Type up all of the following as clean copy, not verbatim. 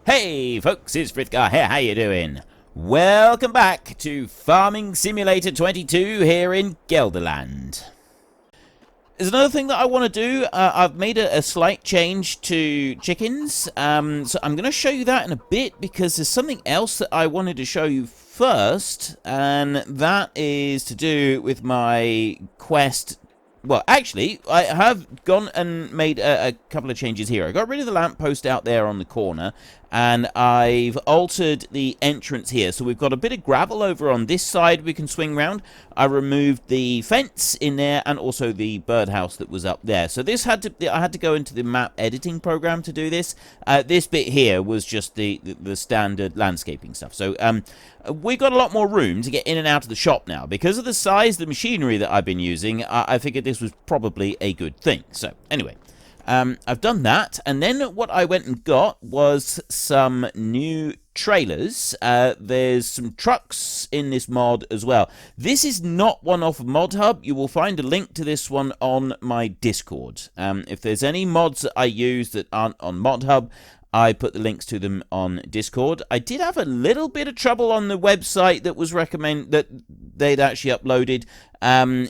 Hey folks, it's Frithgar here, how you doing? Welcome back to Farming Simulator 22 here in Gelderland. There's another thing that I want to do. I've made a slight change to chickens, so I'm going to show you that in a bit because there's something else that I wanted to show you first, and that is to do with my quest. Well, actually, I have gone and made a couple of changes here. I got rid of the lamppost out there on the corner, and I've altered the entrance here. So we've got a bit of gravel over on this side we can swing round. I removed the fence in there and also the birdhouse that was up there. So this had to, I had to go into the map editing program to do this. This bit here was just the standard landscaping stuff. So we got a lot more room to get in and out of the shop now. Because of the size of the machinery that I've been using, I figured this was probably a good thing. So anyway, I've done that, and then what I went and got was some new trailers. There's some trucks in this mod as well. This is not one off of Mod Hub. You will find a link to this one on my Discord. If there's any mods that I use that aren't on Mod Hub, I put the links to them on Discord. I did have a little bit of trouble on the website that was that they'd actually uploaded.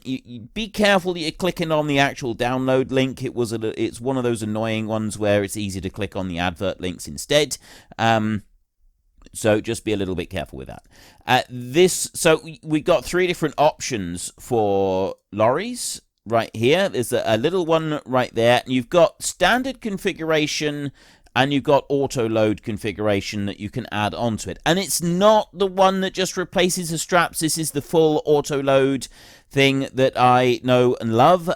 You be careful that you're clicking on the actual download link. It's one of those annoying ones where it's easy to click on the advert links instead. So just be a little bit careful with that. So we got 3 different options for lorries right here. There's a little one right there. You've got standard configuration, and you've got auto load configuration that you can add onto it. And it's not the one that just replaces the straps. This is the full auto load thing that I know and love.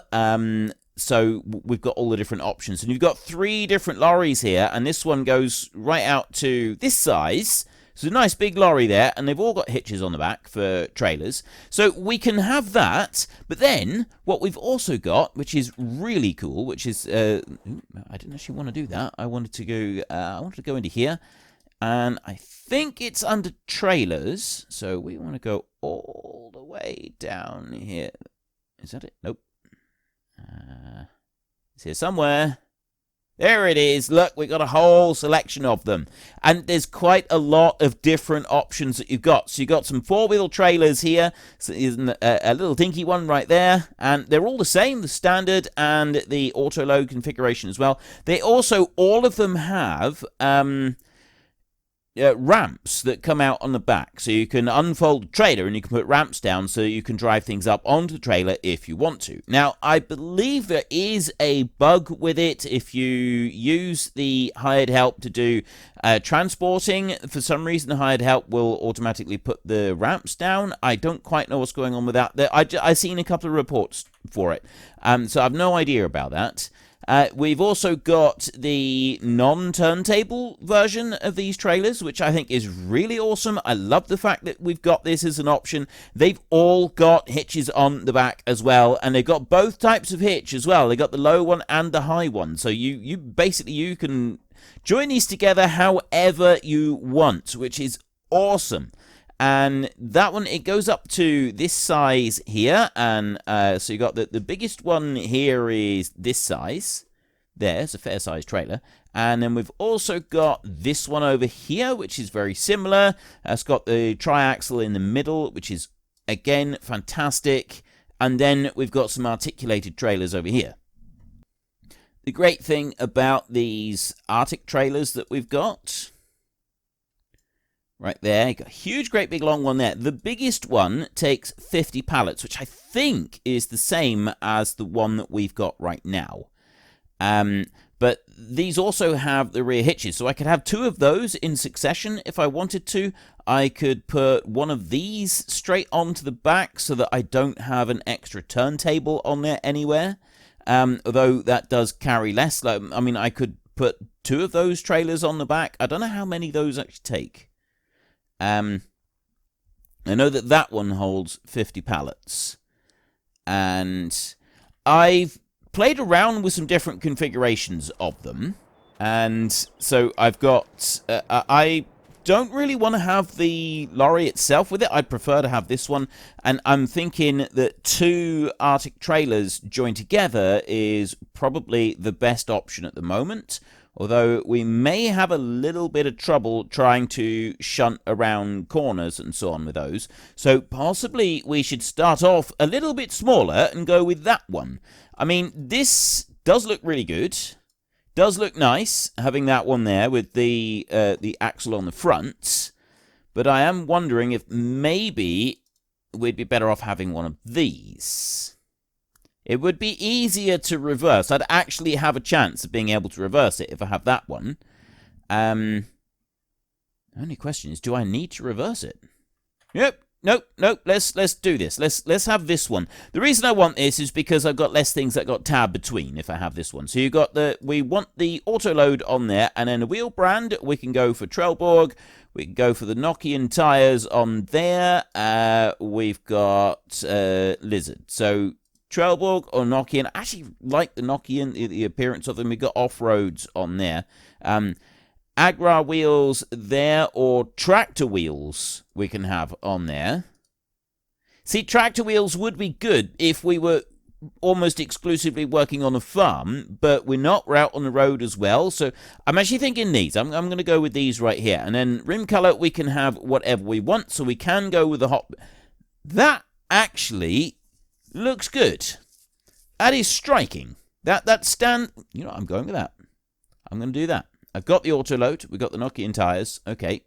So we've got all the different options. And you've got 3 different lorries here. And this one goes right out to this size. So a nice big lorry there, and they've all got hitches on the back for trailers. So we can have that, but then what we've also got, which is really cool, which is I didn't actually want to do that. I wanted to go into here, and I think it's under trailers. So we want to go all the way down here. Is that it? Nope. It's here somewhere. There it is. Look, we've got a whole selection of them. And there's quite a lot of different options that you've got. So you've got some 4-wheel trailers here. So there's a little dinky one right there. And they're all the same, the standard and the auto-load configuration as well. They also, all of them have ramps that come out on the back. So you can unfold the trailer and you can put ramps down so you can drive things up onto the trailer if you want to. Now, I believe there is a bug with it. If you use the hired help to do transporting, for some reason the hired help will automatically put the ramps down. I don't quite know what's going on with that. I've seen a couple of reports for it. So I've no idea about that. We've also got the non-turntable version of these trailers, which I think is really awesome. I love the fact that we've got this as an option. They've all got hitches on the back as well, and they've got both types of hitch as well. They've got the low one and the high one, so you can join these together however you want, which is awesome. And that one, it goes up to this size here, and so you got the biggest one here is this size. There's a fair size trailer. And then we've also got this one over here, which is very similar. It's got the triaxle in the middle, which is, again, fantastic. And then we've got some articulated trailers over here. The great thing about these Arctic trailers that we've got, right there, you got a huge, great big long one there. The biggest one takes 50 pallets, which I think is the same as the one that we've got right now. But these also have the rear hitches, so I could have 2 of those in succession if I wanted to. I could put one of these straight onto the back so that I don't have an extra turntable on there anywhere. Although that does carry less. I could put 2 of those trailers on the back. I don't know how many those actually take. I know that one holds 50 pallets. And I've played around with some different configurations of them. And so I've got... I don't really want to have the lorry itself with it. I'd prefer to have this one. And I'm thinking that 2 Arctic trailers joined together is probably the best option at the moment. Although we may have a little bit of trouble trying to shunt around corners and so on with those. So possibly we should start off a little bit smaller and go with that one. I mean, this does look really good. Does look nice, having that one there with the axle on the front. But I am wondering if maybe we'd be better off having one of these. It would be easier to reverse. I'd actually have a chance of being able to reverse it if I have that one. Only question is, do I need to reverse it? Yep. Nope. Let's do this. Let's have this one. The reason I want this is because I've got less things that got tab between if I have this one. So you got we want the auto load on there, and then a wheel brand. We can go for Trelleborg. We can go for the Nokian tires on there. We've got Lizard. So Trelleborg or Nokian. I actually like the Nokian, the appearance of them. We've got off-roads on there. Agra wheels there, or tractor wheels we can have on there. See, tractor wheels would be good if we were almost exclusively working on a farm, but we're not. We're out on the road as well. So I'm actually thinking these. I'm going to go with these right here. And then rim color, we can have whatever we want. So we can go with the hot. That actually looks good. That is striking. That stand. You know, I'm going with that. I'm going to do that. I've got the auto load. We've got the Nokian tires. Okay.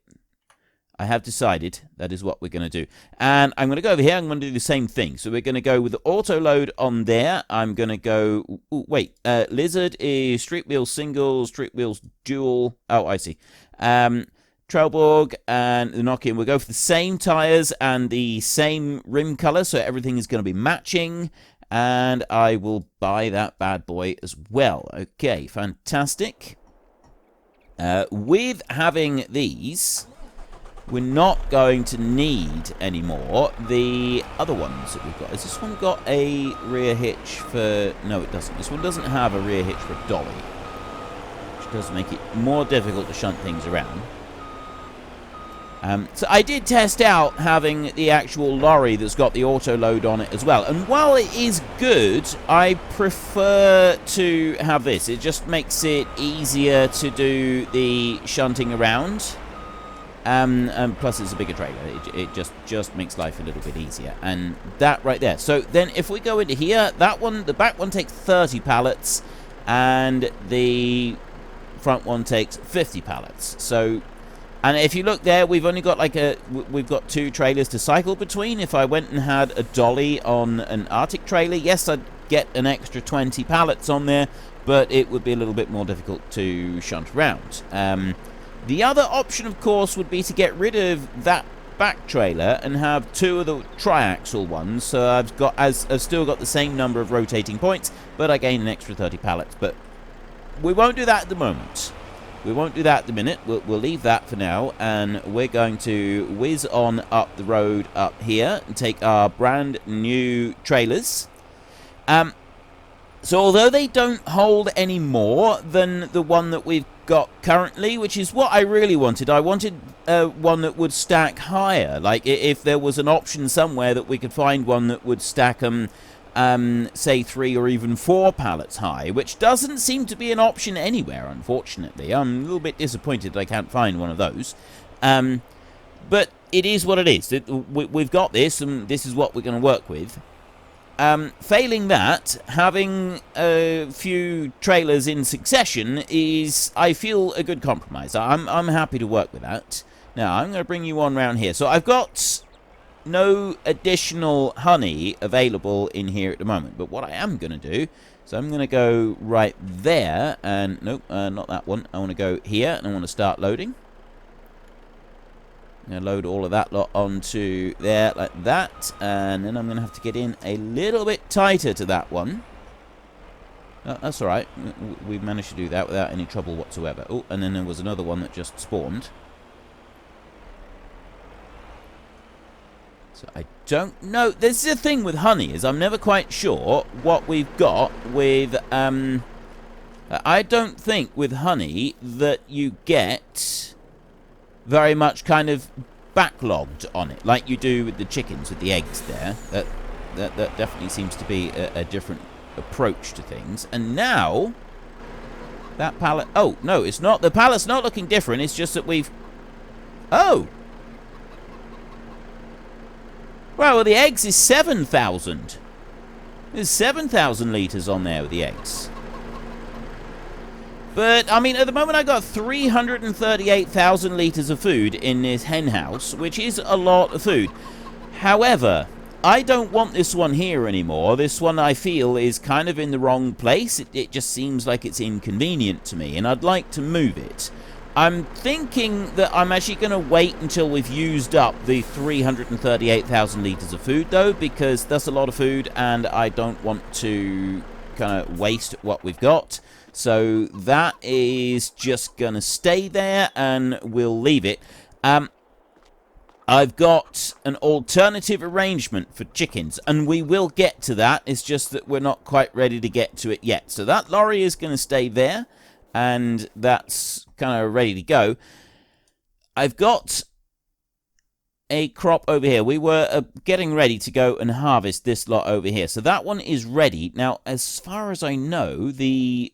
I have decided that is what we're going to do. And I'm going to go over here. I'm going to do the same thing. So we're going to go with the auto load on there. I'm going to go... Ooh, wait. Lizard is street wheels single, street wheels dual. Oh, I see. Trelleborg and the Nokian. We'll go for the same tires and the same rim color. So everything is going to be matching. And I will buy that bad boy as well. Okay, fantastic. With having these, we're not going to need anymore the other ones that we've got. Has this one got a rear hitch for... No, it doesn't. This one doesn't have a rear hitch for a dolly, which does make it more difficult to shunt things around. So I did test out having the actual lorry that's got the auto load on it as well. And while it is good, I prefer to have this. It just makes it easier to do the shunting around. And plus it's a bigger trailer. It just makes life a little bit easier. And that right there. So then if we go into here, that one, the back one takes 30 pallets. And the front one takes 50 pallets. So... And if you look there, we've only got we've got 2 trailers to cycle between. If I went and had a dolly on an Arctic trailer, yes, I'd get an extra 20 pallets on there, but it would be a little bit more difficult to shunt around. The other option, of course, would be to get rid of that back trailer and have 2 of the triaxle ones. So I've still got the same number of rotating points, but I gain an extra 30 pallets. But we won't do that at the moment. We won't do that at the minute. We'll leave that for now, and we're going to whiz on up the road up here and take our brand new trailers. So although they don't hold any more than the one that we've got currently, which is what I really wanted. I wanted one that would stack higher. Like if there was an option somewhere that we could find one that would stack them, say 3 or even 4 pallets high, which doesn't seem to be an option anywhere, unfortunately. I'm a little bit disappointed I can't find one of those. But it is what it is. We've got this, and this is what we're going to work with. Failing that, having a few trailers in succession is, I feel, a good compromise. I'm happy to work with that. Now, I'm going to bring you on round here. So I've got no additional honey available in here at the moment, but what I am going to do, so I'm going to go right there, and nope, not that one. I want to go here, and I want to start loading. I'm going to load all of that lot onto there like that, and then I'm going to have to get in a little bit tighter to that one. That's alright, we've managed to do that without any trouble whatsoever. Oh, and then there was another one that just spawned. So I don't know. This is the thing with honey, is I'm never quite sure what we've got with... I don't think with honey that you get very much kind of backlogged on it, like you do with the chickens, with the eggs there. That definitely seems to be a different approach to things. And now, that pallet... Oh, no, it's not. The pallet's not looking different. It's just that we've... Oh! Well, the eggs is 7,000. There's 7,000 litres on there with the eggs. But, I mean, at the moment I got 338,000 litres of food in this hen house, which is a lot of food. However, I don't want this one here anymore. This one, I feel, is kind of in the wrong place. It just seems like it's inconvenient to me, and I'd like to move it. I'm thinking that I'm actually going to wait until we've used up the 338,000 litres of food, though, because that's a lot of food, and I don't want to kind of waste what we've got. So that is just going to stay there, and we'll leave it. I've got an alternative arrangement for chickens, and we will get to that. It's just that we're not quite ready to get to it yet. So that lorry is going to stay there, and that's kind of ready to go. I've got a crop over here. We were getting ready to go and harvest this lot over here. So that one is ready. Now, as far as I know, the...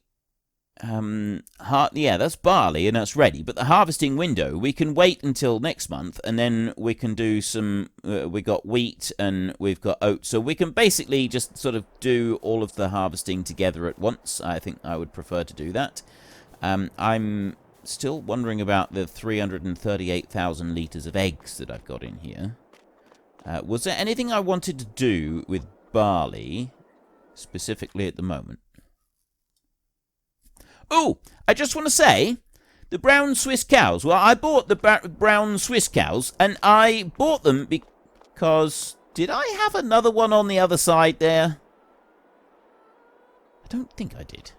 yeah, that's barley and that's ready, but the harvesting window, we can wait until next month, and then we can do some, we got wheat and we've got oats, so we can basically just sort of do all of the harvesting together at once. I think I would prefer to do that. I'm still wondering about the 338,000 litres of eggs that I've got in here. Was there anything I wanted to do with barley specifically at the moment? Oh, I just want to say, the brown Swiss cows. Well, I bought the brown Swiss cows, and I bought them because... Did I have another one on the other side there? I don't think I did.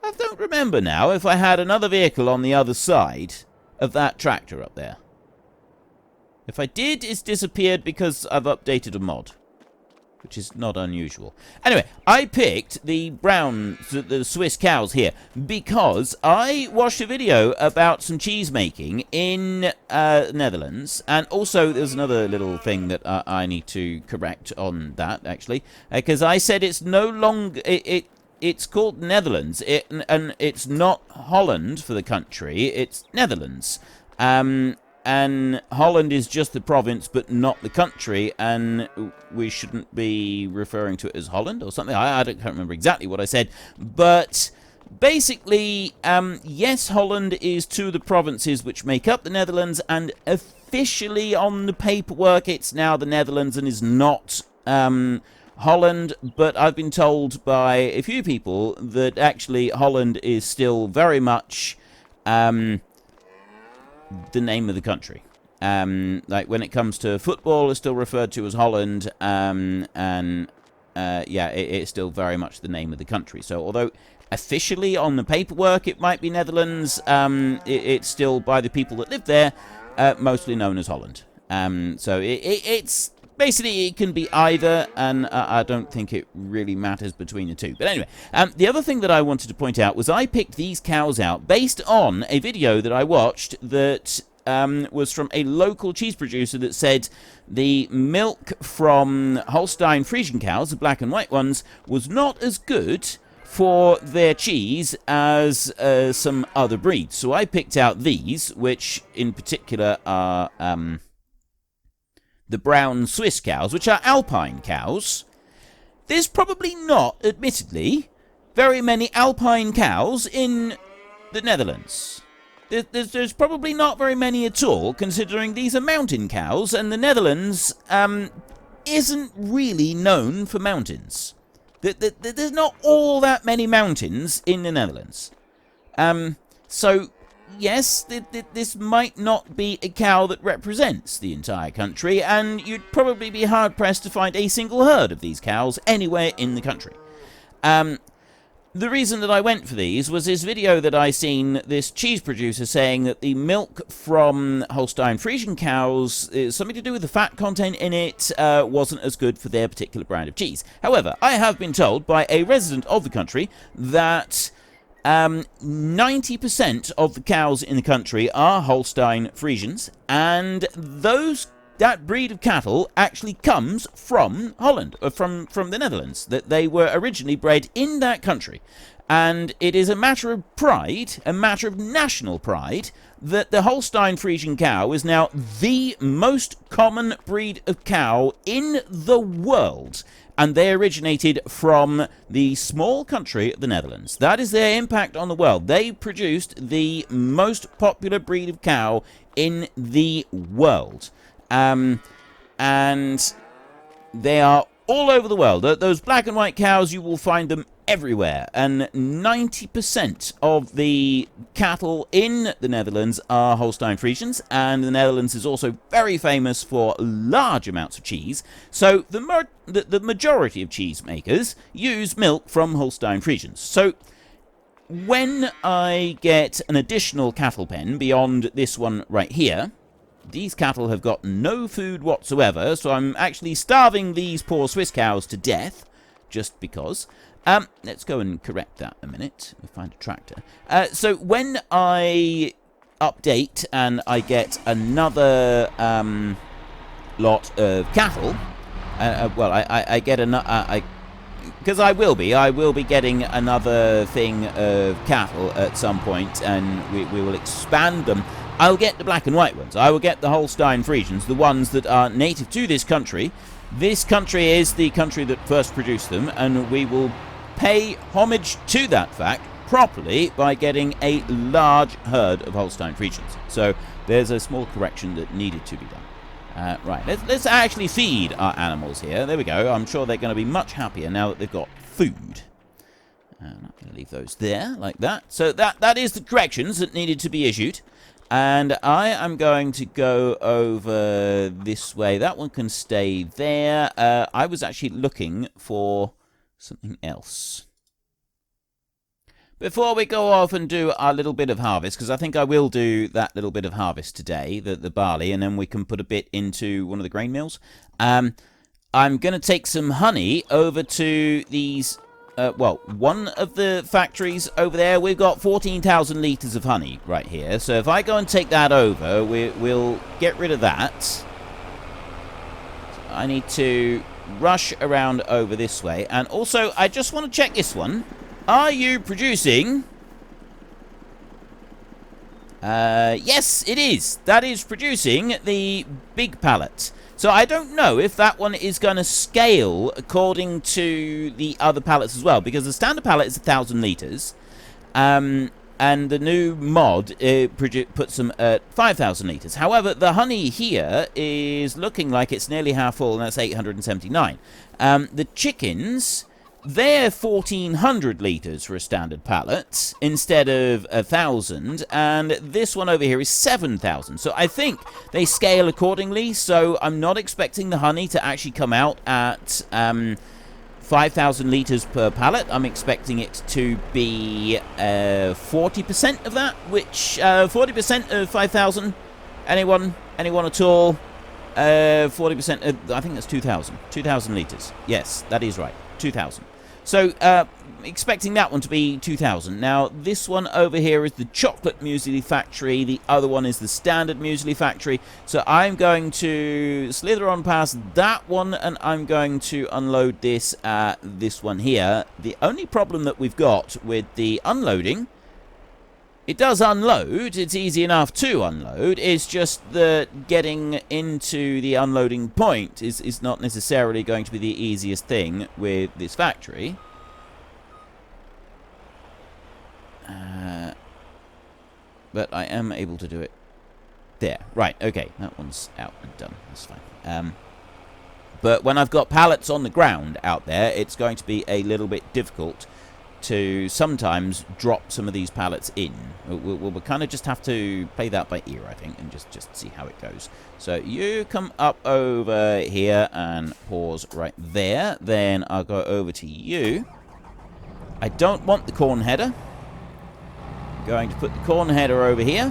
I don't remember now if I had another vehicle on the other side of that tractor up there. If I did, it's disappeared because I've updated a mod, which is not unusual. Anyway, I picked the the Swiss cows here because I watched a video about some cheese making in Netherlands, and also there's another little thing that I need to correct on that, actually, because I said it's no longer... It's called Netherlands, and it's not Holland for the country, it's Netherlands. And Holland is just the province, but not the country, and we shouldn't be referring to it as Holland or something. I can't remember exactly what I said, but basically, yes, Holland is two of the provinces which make up the Netherlands, and officially on the paperwork, it's now the Netherlands and is not Holland, but I've been told by a few people that actually Holland is still very much... the name of the country. Like when it comes to football, it's still referred to as Holland, yeah, it's still very much the name of the country. So although officially on the paperwork it might be Netherlands, it's still by the people that live there mostly known as Holland. So it's basically, it can be either, and I don't think it really matters between the two. But anyway, the other thing that I wanted to point out was I picked these cows out based on a video that I watched that was from a local cheese producer that said the milk from Holstein Friesian cows, the black and white ones, was not as good for their cheese as some other breeds. So I picked out these, which in particular are... the brown Swiss cows, which are alpine cows. There's probably not, admittedly, very many alpine cows in the Netherlands. There's probably not very many at all, considering these are mountain cows, and the Netherlands isn't really known for mountains. There's not all that many mountains in the Netherlands. So... yes, this might not be a cow that represents the entire country, and you'd probably be hard-pressed to find a single herd of these cows anywhere in the country. The reason that I went for these was this video that I seen this cheese producer saying that the milk from Holstein Friesian cows, something to do with the fat content in it, wasn't as good for their particular brand of cheese. However, I have been told by a resident of the country that... 90% of the cows in the country are Holstein Friesians, and that breed of cattle actually comes from Holland, from the Netherlands. That they were originally bred in that country. And it is a matter of pride, a matter of national pride, that the Holstein Friesian cow is now the most common breed of cow in the world. And they originated from the small country of the Netherlands. That is their impact on the world. They produced the most popular breed of cow in the world. And they are all over the world. Those black and white cows, you will find them everywhere, and 90% of the cattle in the Netherlands are Holstein Friesians, and the Netherlands is also very famous for large amounts of cheese, so the majority of cheesemakers use milk from Holstein Friesians. So when I get an additional cattle pen beyond this one right here, these cattle have got no food whatsoever, so I'm actually starving these poor Swiss cows to death, just because. Let's go and correct that a minute. We'll find a tractor. So when I update and I get another lot of cattle, well, I get another, because I will be getting another thing of cattle at some point, and we will expand them. I'll get the black and white ones. I will get the Holstein Friesians, the ones that are native to this country. This country is the country that first produced them, and we will pay homage to that fact properly by getting a large herd of Holstein Friesians. So there's a small correction that needed to be done. Right, let's actually feed our animals here. There we go. I'm sure they're going to be much happier now that they've got food. And I'm going to leave those there, like that. So that is the corrections that needed to be issued. And I am going to go over this way. That one can stay there. I was actually looking for something else. Before we go off and do our little bit of harvest, because I think I will do that little bit of harvest today, the barley, and then we can put a bit into one of the grain mills. I'm going to take some honey over to these... well, one of the factories over there, we've got 14,000 litres of honey right here. So if I go and take that over, we'll get rid of that. So I need to rush around over this way. And also, I just want to check this one. Are you producing... yes, it is. That is producing the big pallet. So I don't know if that one is going to scale according to the other pallets as well, because the standard pallet is 1,000 litres, and the new mod puts them at 5,000 litres. However, the honey here is looking like it's nearly half full, and that's 879. The chickens... they're 1,400 litres for a standard pallet instead of 1,000, and this one over here is 7,000. So I think they scale accordingly, so I'm not expecting the honey to actually come out at 5,000 litres per pallet. I'm expecting it to be 40% of that, which 40% of 5,000. Anyone at all? 40% of, I think that's 2,000 litres. Yes, that is right. 2,000. So, expecting that one to be 2,000. Now, this one over here is the chocolate muesli factory. The other one is the standard muesli factory. So, I'm going to slither on past that one, and I'm going to unload this at this one here. The only problem that we've got with the unloading... it does unload, it's easy enough to unload, it's just that getting into the unloading point is not necessarily going to be the easiest thing with this factory. But I am able to do it there. Right, okay, that one's out and done, that's fine. But when I've got pallets on the ground out there, it's going to be a little bit difficult to sometimes drop some of these pallets in. We'll kind of just have to play that by ear, I think, and just see how it goes. So you come up over here and pause right there. Then I'll go over to you. I don't want the corn header. I'm going to put the corn header over here.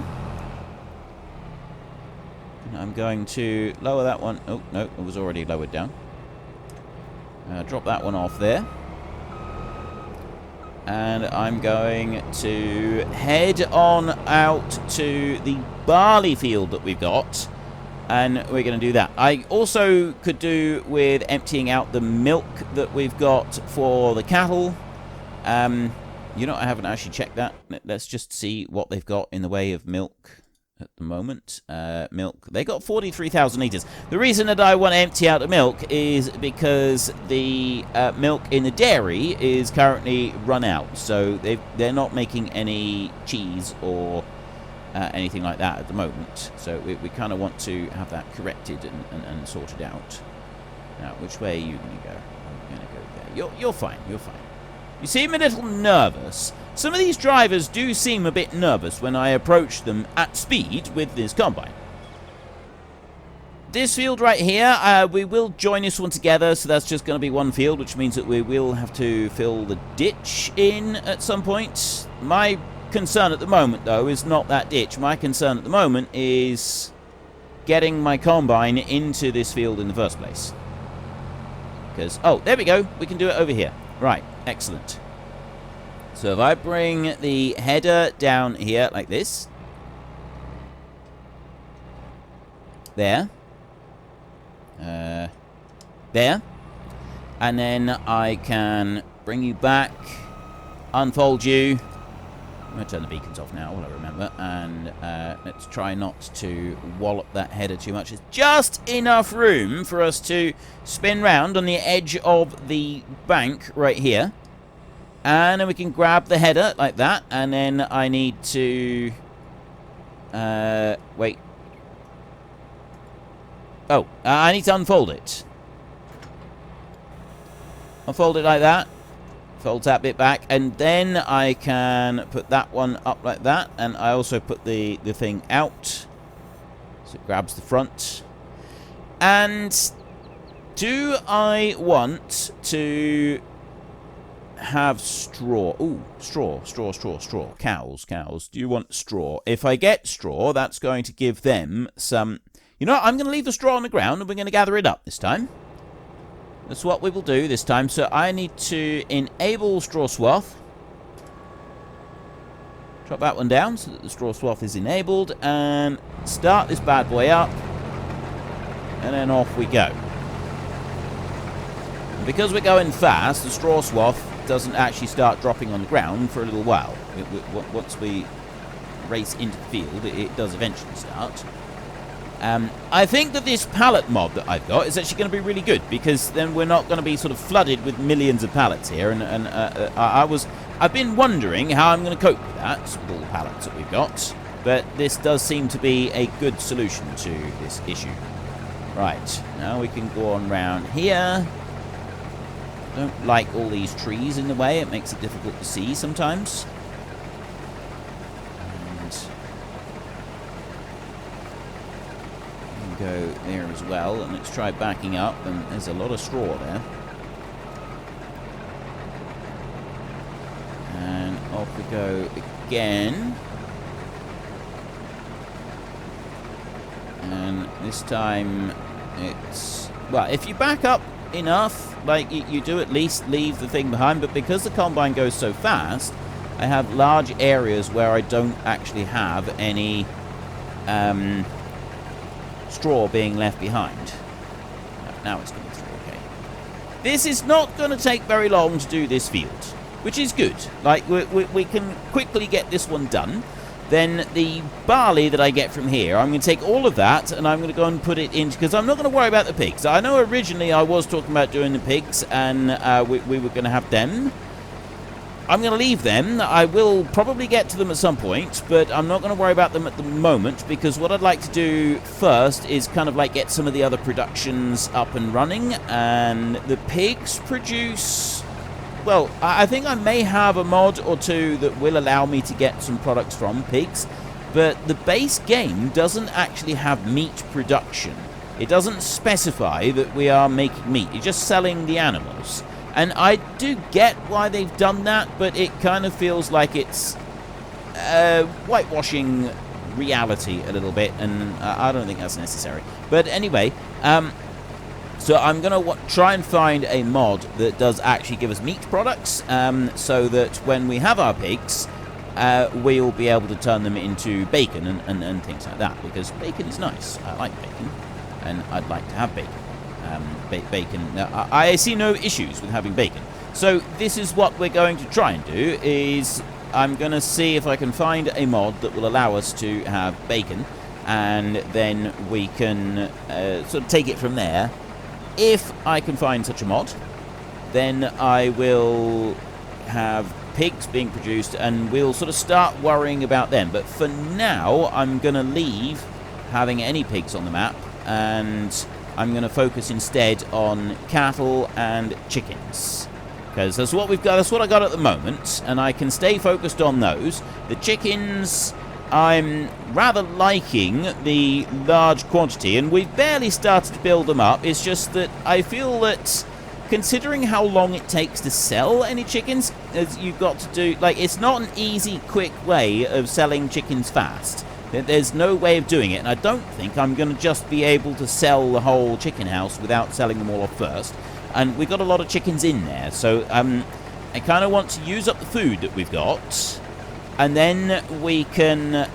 And I'm going to lower that one. Oh, no, it was already lowered down. Drop that one off there. And I'm going to head on out to the barley field that we've got. And we're going to do that. I also could do with emptying out the milk that we've got for the cattle. You know, I haven't actually checked that. Let's just see what they've got in the way of milk at the moment. Milk. They got 43,000 litres. The reason that I want to empty out the milk is because the milk in the dairy is currently run out. So they're not making any cheese or anything like that at the moment. So we kind of want to have that corrected and sorted out. Now, which way are you going to go? I'm going to go there. You're fine. You're fine. You seem a little nervous. Some of these drivers do seem a bit nervous when I approach them at speed with this combine. This field right here, we will join this one together, so that's just going to be one field, which means that we will have to fill the ditch in at some point. My concern at the moment, though, is not that ditch. My concern at the moment is getting my combine into this field in the first place. Because, oh, there we go. We can do it over here. Right, excellent. So if I bring the header down here like this. There. There. And then I can bring you back, unfold you. I'm going to turn the beacons off now, while I remember. And let's try not to wallop that header too much. It's just enough room for us to spin round on the edge of the bank right here. And then we can grab the header like that. And then I need to... wait. Oh, I need to unfold it. Unfold it like that. Fold that bit back, and then I can put that one up like that, and I also put the thing out, so it grabs the front. And do I want to have straw? Ooh, straw. Cows. Do you want straw? If I get straw, that's going to give them some... You know what? I'm going to leave the straw on the ground, and we're going to gather it up this time. That's what we will do this time. So I need to enable straw swath. Drop that one down so that the straw swath is enabled. And start this bad boy up. And then off we go. And because we're going fast, the straw swath doesn't actually start dropping on the ground for a little while. Once we race into the field, it does eventually start. I think that this pallet mod that I've got is actually going to be really good, because then we're not going to be sort of flooded with millions of pallets here. And I've been wondering how I'm going to cope with that, with all the pallets that we've got. But this does seem to be a good solution to this issue. Right, now we can go on round here. Don't like all these trees in the way. It makes it difficult to see sometimes. Go there as well, and let's try backing up, and there's a lot of straw there. And off we go again. And this time it's... Well, if you back up enough, like you do at least leave the thing behind, but because the combine goes so fast, I have large areas where I don't actually have any... straw being left behind. Now it's going through okay. This is not going to take very long to do this field, which is good. Like, we can quickly get this one done. Then the barley that I get from here, I'm going to take all of that and I'm going to go and put it in, because I'm not going to worry about the pigs. I know originally I was talking about doing the pigs, and we were going to have them. I'm going to leave them. I will probably get to them at some point, but I'm not going to worry about them at the moment, because what I'd like to do first is kind of like get some of the other productions up and running. And the pigs produce... Well, I think I may have a mod or two that will allow me to get some products from pigs, but the base game doesn't actually have meat production. It doesn't specify that we are making meat. It's just selling the animals. And I do get why they've done that, but it kind of feels like it's whitewashing reality a little bit, and I don't think that's necessary. But anyway, So I'm going to try and find a mod that does actually give us meat products, so that when we have our pigs, we'll be able to turn them into bacon and things like that, because bacon is nice. I like bacon, and I'd like to have bacon. Bacon. I see no issues with having bacon. So this is what we're going to try and do, is I'm going to see if I can find a mod that will allow us to have bacon, and then we can sort of take it from there. If I can find such a mod, then I will have pigs being produced, and we'll sort of start worrying about them. But for now, I'm going to leave having any pigs on the map, and I'm going to focus instead on cattle and chickens, because that's what we've got. That's what I got at the moment, and I can stay focused on those. The chickens, I'm rather liking the large quantity, and we've barely started to build them up. It's just that I feel that, considering how long it takes to sell any chickens, as you've got to do, like, it's not an easy, quick way of selling chickens fast. There's no way of doing it, and I don't think I'm going to just be able to sell the whole chicken house without selling them all off first. And we've got a lot of chickens in there, so I kind of want to use up the food that we've got, and then we can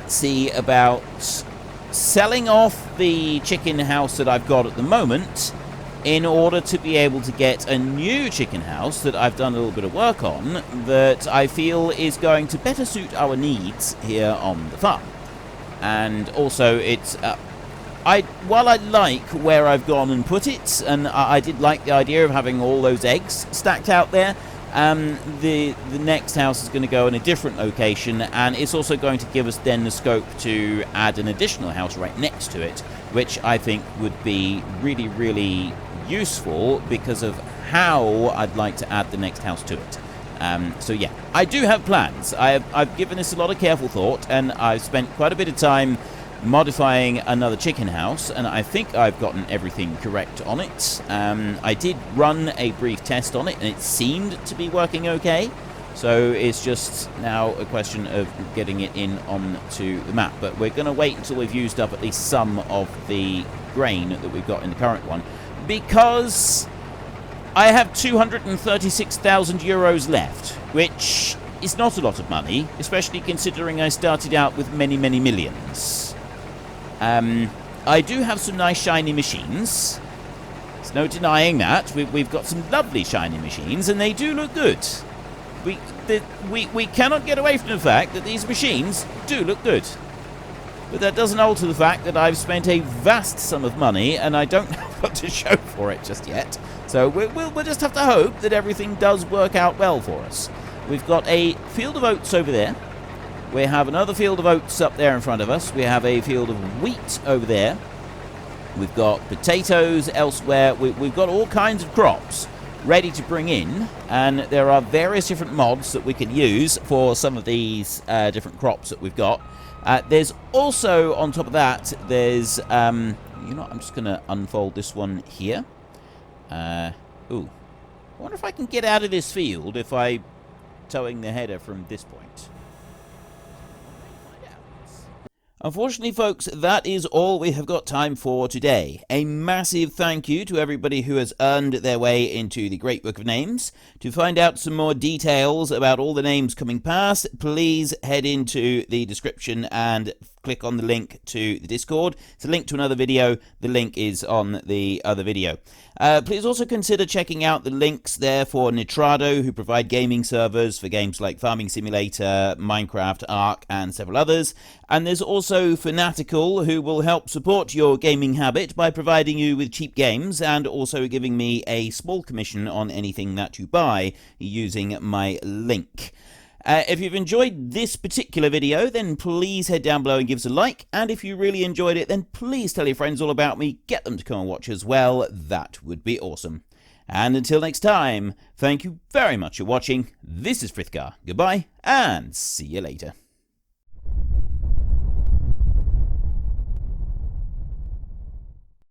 see about selling off the chicken house that I've got at the moment, in order to be able to get a new chicken house that I've done a little bit of work on, that I feel is going to better suit our needs here on the farm. And also, it's while I like where I've gone and put it, and I did like the idea of having all those eggs stacked out there, the next house is going to go in a different location, and it's also going to give us then the scope to add an additional house right next to it, which I think would be really, really useful because of how I'd like to add the next house to it. So yeah, I do have plans. I've given this a lot of careful thought, and I've spent quite a bit of time modifying another chicken house, and I think I've gotten everything correct on it. I did run a brief test on it, and it seemed to be working okay. So it's just now a question of getting it in onto the map. But we're going to wait until we've used up at least some of the grain that we've got in the current one, because I have 236,000 euros left, which is not a lot of money, especially considering I started out with many, many millions. I do have some nice shiny machines. There's no denying that. We've got some lovely shiny machines, and they do look good. We cannot get away from the fact that these machines do look good. But that doesn't alter the fact that I've spent a vast sum of money, and I don't have what to show for it just yet. So we'll just have to hope that everything does work out well for us. We've got a field of oats over there. We have another field of oats up there in front of us. We have a field of wheat over there. We've got potatoes elsewhere. We've got all kinds of crops ready to bring in, and there are various different mods that we can use for some of these different crops that we've got. There's also, on top of that, there's, you know, I'm just going to unfold this one here. Ooh. I wonder if I can get out of this field if I towing the header from this point. Unfortunately, folks, that is all we have got time for today. A massive thank you to everybody who has earned their way into the Great Book of Names. To find out some more details about all the names coming past, please head into the description and click on the link to the Discord. It's a link to another video. The link is on the other video. Please also consider checking out the links there for Nitrado, who provide gaming servers for games like Farming Simulator, Minecraft, Ark, and several others. And there's also Fanatical, who will help support your gaming habit by providing you with cheap games and also giving me a small commission on anything that you buy using my link. If you've enjoyed this particular video, then please head down below and give us a like. And if you really enjoyed it, then please tell your friends all about me. Get them to come and watch as well. That would be awesome. And until next time, thank you very much for watching. This is Frithgar. Goodbye, and see you later.